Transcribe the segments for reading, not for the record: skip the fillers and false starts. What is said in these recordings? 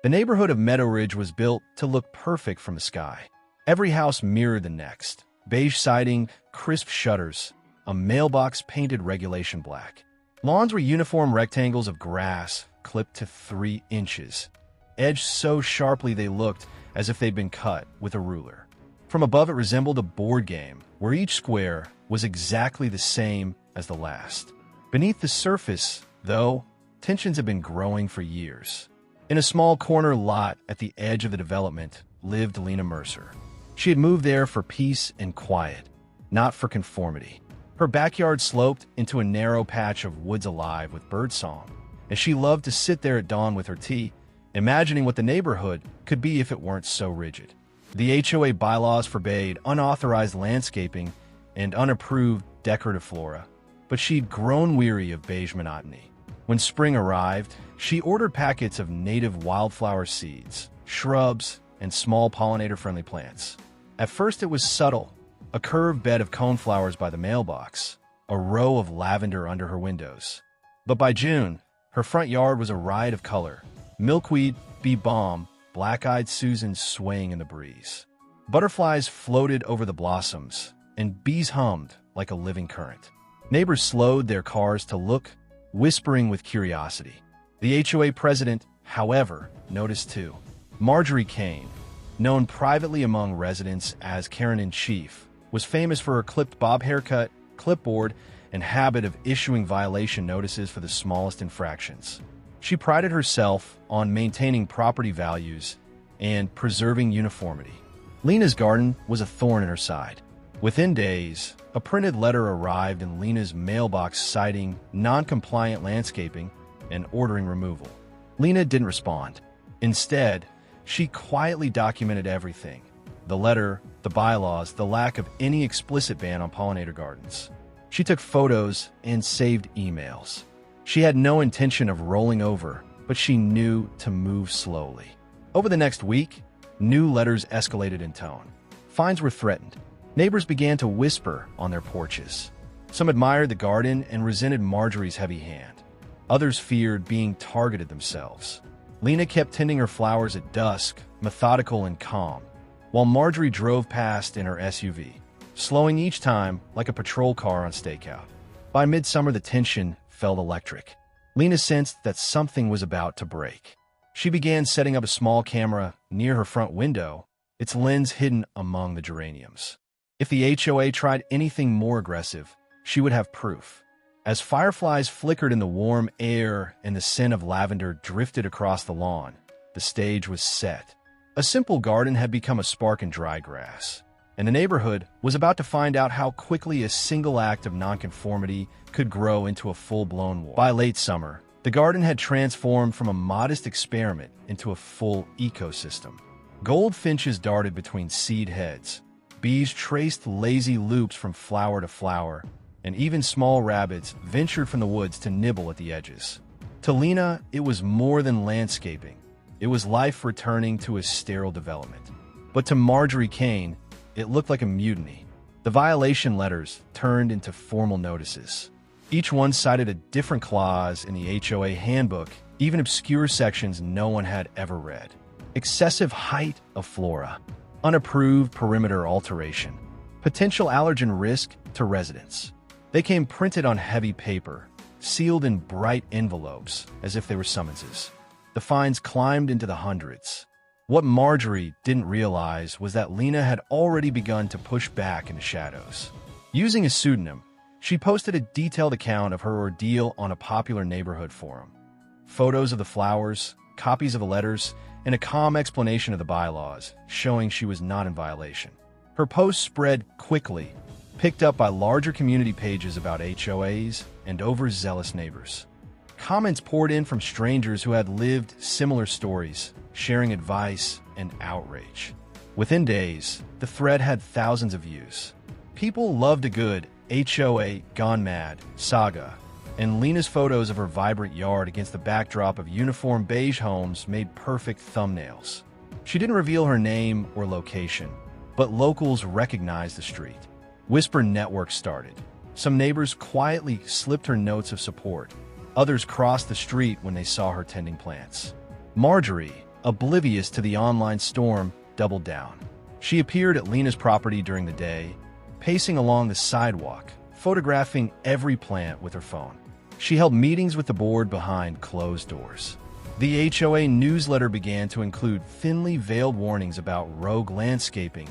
The neighborhood of Meadowridge was built to look perfect from the sky. Every house mirrored the next. Beige siding, crisp shutters, a mailbox painted regulation black. Lawns were uniform rectangles of grass, clipped to 3 inches, edged so sharply they looked as if they'd been cut with a ruler. From above, it resembled a board game, where each square was exactly the same as the last. Beneath the surface, though, tensions had been growing for years. In a small corner lot at the edge of the development lived Lena Mercer. She had moved there for peace and quiet, not for conformity. Her backyard sloped into a narrow patch of woods alive with birdsong, and she loved to sit there at dawn with her tea, imagining what the neighborhood could be if it weren't so rigid. The HOA bylaws forbade unauthorized landscaping and unapproved decorative flora, but she'd grown weary of beige monotony. When spring arrived, she ordered packets of native wildflower seeds, shrubs, and small pollinator-friendly plants. At first it was subtle, a curved bed of coneflowers by the mailbox, a row of lavender under her windows. But by June, her front yard was a riot of color: milkweed, bee balm, black-eyed Susan swaying in the breeze. Butterflies floated over the blossoms, and bees hummed like a living current. Neighbors slowed their cars to look, whispering with curiosity. The HOA president, however, noticed too. Marjorie Kane, known privately among residents as Karen-in-Chief, was famous for her clipped bob haircut, clipboard, and habit of issuing violation notices for the smallest infractions. She prided herself on maintaining property values and preserving uniformity. Lena's garden was a thorn in her side. Within days, a printed letter arrived in Lena's mailbox citing non-compliant landscaping and ordering removal. Lena didn't respond. Instead, she quietly documented everything: the letter, the bylaws, the lack of any explicit ban on pollinator gardens. She took photos and saved emails. She had no intention of rolling over, but she knew to move slowly. Over the next week, new letters escalated in tone. Fines were threatened. Neighbors began to whisper on their porches. Some admired the garden and resented Marjorie's heavy hand. Others feared being targeted themselves. Lena kept tending her flowers at dusk, methodical and calm, while Marjorie drove past in her SUV, slowing each time like a patrol car on stakeout. By midsummer, the tension felt electric. Lena sensed that something was about to break. She began setting up a small camera near her front window, its lens hidden among the geraniums. If the HOA tried anything more aggressive, she would have proof. As fireflies flickered in the warm air and the scent of lavender drifted across the lawn, the stage was set. A simple garden had become a spark in dry grass, and the neighborhood was about to find out how quickly a single act of nonconformity could grow into a full-blown war. By late summer, the garden had transformed from a modest experiment into a full ecosystem. Goldfinches darted between seed heads, bees traced lazy loops from flower to flower, and even small rabbits ventured from the woods to nibble at the edges. To Lena, it was more than landscaping. It was life returning to a sterile development. But to Marjorie Kane, it looked like a mutiny. The violation letters turned into formal notices. Each one cited a different clause in the HOA handbook, even obscure sections no one had ever read. Excessive height of flora, unapproved perimeter alteration, potential allergen risk to residents. They came printed on heavy paper, sealed in bright envelopes as if they were summonses. The fines climbed into the hundreds. What Marjorie didn't realize was that Lena had already begun to push back in the shadows. Using a pseudonym, she posted a detailed account of her ordeal on a popular neighborhood forum. Photos of the flowers, copies of the letters, and a calm explanation of the bylaws, showing she was not in violation. Her post spread quickly, picked up by larger community pages about HOAs and overzealous neighbors. Comments poured in from strangers who had lived similar stories, sharing advice and outrage. Within days, the thread had thousands of views. People loved a good HOA gone mad saga, and Lena's photos of her vibrant yard against the backdrop of uniform beige homes made perfect thumbnails. She didn't reveal her name or location, but locals recognized the street. Whisper networks started. Some neighbors quietly slipped her notes of support. Others crossed the street when they saw her tending plants. Marjorie, oblivious to the online storm, doubled down. She appeared at Lena's property during the day, pacing along the sidewalk, photographing every plant with her phone. She held meetings with the board behind closed doors. The HOA newsletter began to include thinly veiled warnings about rogue landscaping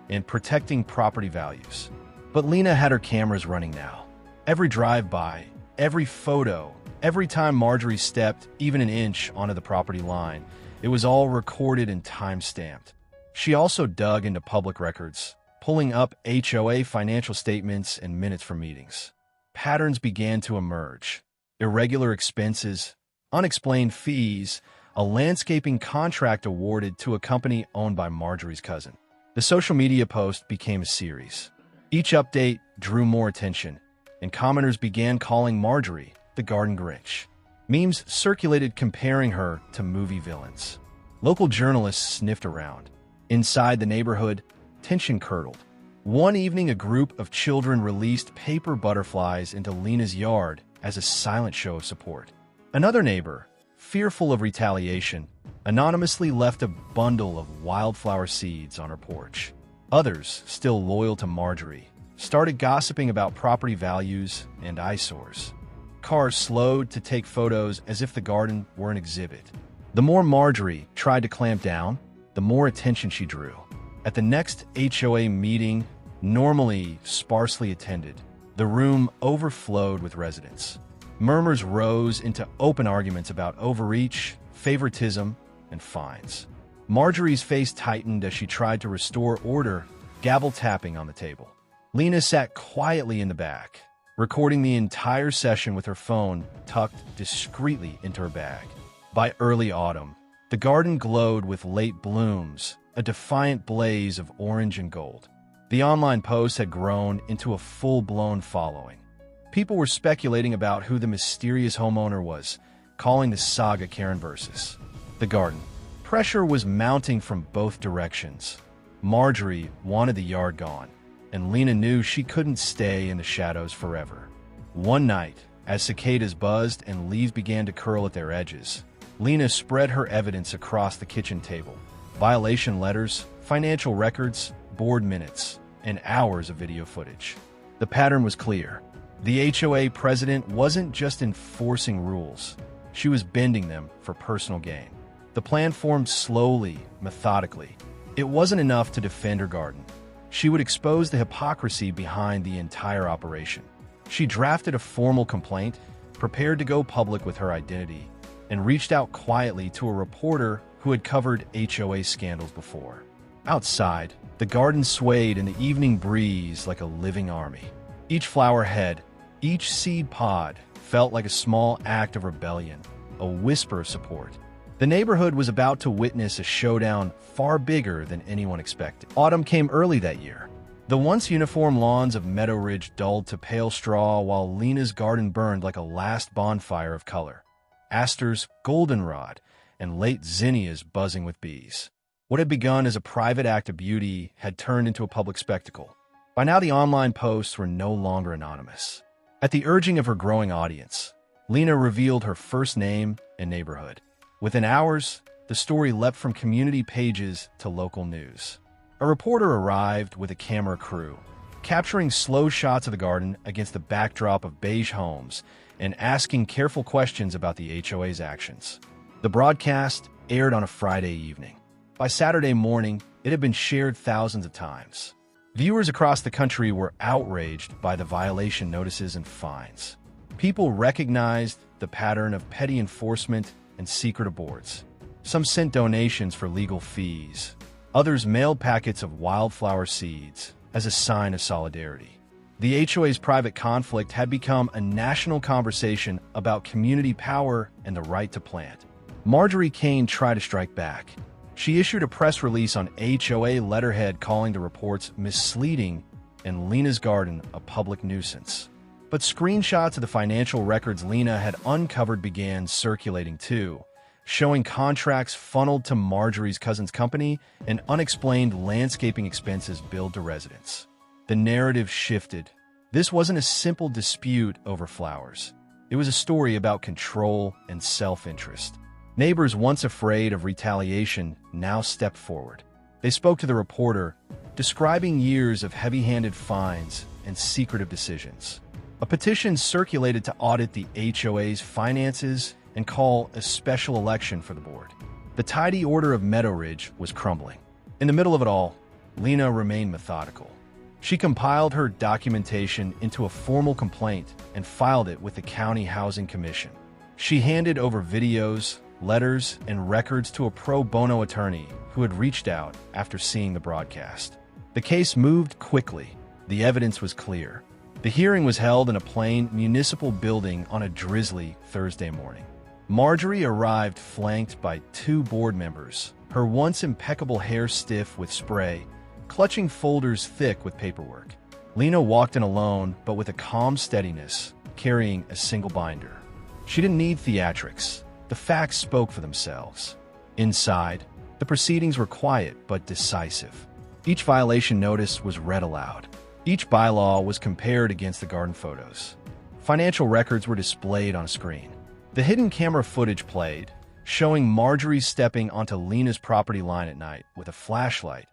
and protecting property values. But Lena had her cameras running now. Every drive-by, every photo, every time Marjorie stepped even an inch onto the property line, it was all recorded and time-stamped. She also dug into public records, pulling up HOA financial statements and minutes from meetings. Patterns began to emerge. Irregular expenses, unexplained fees, a landscaping contract awarded to a company owned by Marjorie's cousin. The social media post became a series. Each update drew more attention, and commenters began calling Marjorie the Garden Grinch. Memes circulated comparing her to movie villains. Local journalists sniffed around. Inside the neighborhood, tension curdled. One evening, a group of children released paper butterflies into Lena's yard as a silent show of support. Another neighbor, fearful of retaliation, anonymously left a bundle of wildflower seeds on her porch. Others, still loyal to Marjorie, started gossiping about property values and eyesores. Cars slowed to take photos as if the garden were an exhibit. The more Marjorie tried to clamp down, the more attention she drew. At the next HOA meeting, normally sparsely attended, the room overflowed with residents. Murmurs rose into open arguments about overreach, favoritism, and fines. Marjorie's face tightened as she tried to restore order, gavel tapping on the table. Lena sat quietly in the back, recording the entire session with her phone tucked discreetly into her bag. By early autumn, the garden glowed with late blooms, a defiant blaze of orange and gold. The online post had grown into a full-blown following. People were speculating about who the mysterious homeowner was, calling the saga Karen versus the garden. Pressure was mounting from both directions. Marjorie wanted the yard gone, and Lena knew she couldn't stay in the shadows forever. One night, as cicadas buzzed and leaves began to curl at their edges, Lena spread her evidence across the kitchen table. Violation letters, financial records, board minutes, and hours of video footage. The pattern was clear. The HOA president wasn't just enforcing rules. She was bending them for personal gain. The plan formed slowly, methodically. It wasn't enough to defend her garden. She would expose the hypocrisy behind the entire operation. She drafted a formal complaint, prepared to go public with her identity, and reached out quietly to a reporter who had covered HOA scandals before. Outside, the garden swayed in the evening breeze like a living army. Each flower head, each seed pod felt like a small act of rebellion, a whisper of support. The neighborhood was about to witness a showdown far bigger than anyone expected. Autumn came early that year. The once uniform lawns of Meadowridge dulled to pale straw while Lena's garden burned like a last bonfire of color. Asters, goldenrod, and late zinnias buzzing with bees. What had begun as a private act of beauty had turned into a public spectacle. By now, the online posts were no longer anonymous. At the urging of her growing audience, Lena revealed her first name and neighborhood. Within hours, the story leapt from community pages to local news. A reporter arrived with a camera crew, capturing slow shots of the garden against the backdrop of beige homes and asking careful questions about the HOA's actions. The broadcast aired on a Friday evening. By Saturday morning, it had been shared thousands of times. Viewers across the country were outraged by the violation notices and fines. People recognized the pattern of petty enforcement and secret aborts. Some sent donations for legal fees. Others mailed packets of wildflower seeds as a sign of solidarity. The HOA's private conflict had become a national conversation about community power and the right to plant. Marjorie Kane tried to strike back. She issued a press release on HOA letterhead calling the reports misleading and Lena's garden a public nuisance. But screenshots of the financial records Lena had uncovered began circulating too, showing contracts funneled to Marjorie's cousin's company and unexplained landscaping expenses billed to residents. The narrative shifted. This wasn't a simple dispute over flowers. It was a story about control and self-interest. Neighbors once afraid of retaliation now stepped forward. They spoke to the reporter, describing years of heavy-handed fines and secretive decisions. A petition circulated to audit the HOA's finances and call a special election for the board. The tidy order of Meadowridge was crumbling. In the middle of it all, Lena remained methodical. She compiled her documentation into a formal complaint and filed it with the County Housing Commission. She handed over videos, letters, and records to a pro bono attorney who had reached out after seeing the broadcast. The case moved quickly. The evidence was clear. The hearing was held in a plain municipal building on a drizzly Thursday morning. Marjorie arrived flanked by 2 board members, her once impeccable hair stiff with spray, clutching folders thick with paperwork. Lena walked in alone, but with a calm steadiness, carrying a single binder. She didn't need theatrics. The facts spoke for themselves. Inside, the proceedings were quiet but decisive. Each violation notice was read aloud. Each bylaw was compared against the garden photos. Financial records were displayed on a screen. The hidden camera footage played, showing Marjorie stepping onto Lena's property line at night with a flashlight,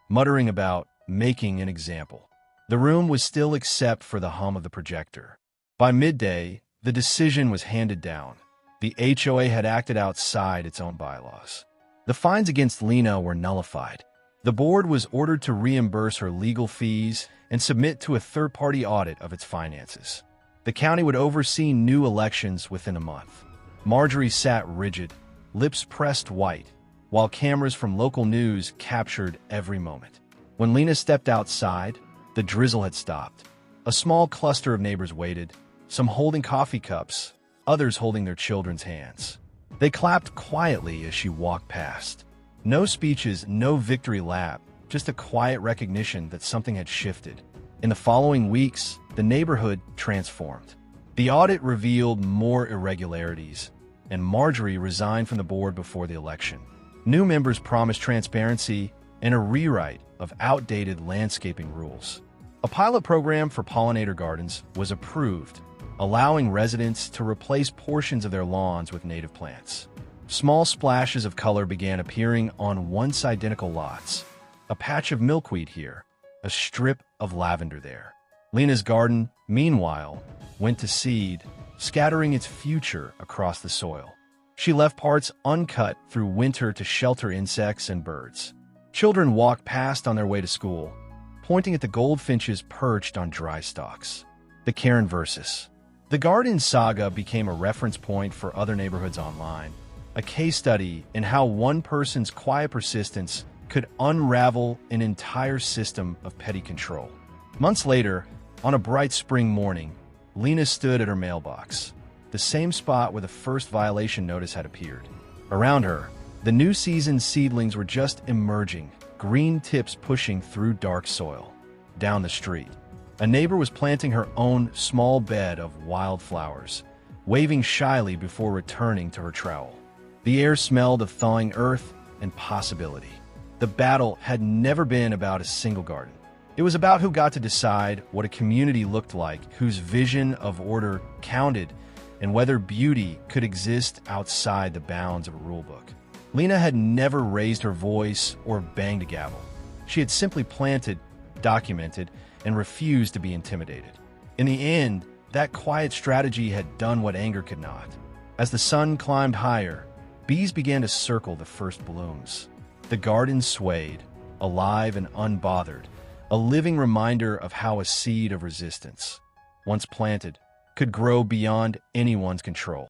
muttering about making an example. The room was still except for the hum of the projector. By midday, the decision was handed down. The HOA had acted outside its own bylaws. The fines against Lena were nullified. The board was ordered to reimburse her legal fees and submit to a third-party audit of its finances. The county would oversee new elections within a month. Marjorie sat rigid, lips pressed white, while cameras from local news captured every moment. When Lena stepped outside, the drizzle had stopped. A small cluster of neighbors waited, some holding coffee cups, others holding their children's hands. They clapped quietly as she walked past. No speeches, no victory lap, just a quiet recognition that something had shifted. In the following weeks, the neighborhood transformed. The audit revealed more irregularities, and Marjorie resigned from the board before the election. New members promised transparency and a rewrite of outdated landscaping rules. A pilot program for pollinator gardens was approved, allowing residents to replace portions of their lawns with native plants. Small splashes of color began appearing on once-identical lots. A patch of milkweed here, a strip of lavender there. Lena's garden, meanwhile, went to seed, scattering its future across the soil. She left parts uncut through winter to shelter insects and birds. Children walked past on their way to school, pointing at the goldfinches perched on dry stalks. The Karen versus. The garden saga became a reference point for other neighborhoods online, a case study in how one person's quiet persistence could unravel an entire system of petty control. Months later, on a bright spring morning, Lena stood at her mailbox, the same spot where the first violation notice had appeared. Around her, the new season's seedlings were just emerging, green tips pushing through dark soil. Down the street, a neighbor was planting her own small bed of wildflowers, waving shyly before returning to her trowel. The air smelled of thawing earth and possibility. The battle had never been about a single garden. It was about who got to decide what a community looked like, whose vision of order counted, and whether beauty could exist outside the bounds of a rulebook. Lena had never raised her voice or banged a gavel. She had simply planted, documented, and refused to be intimidated. In the end, that quiet strategy had done what anger could not. As the sun climbed higher, bees began to circle the first blooms. The garden swayed, alive and unbothered, a living reminder of how a seed of resistance, once planted, could grow beyond anyone's control.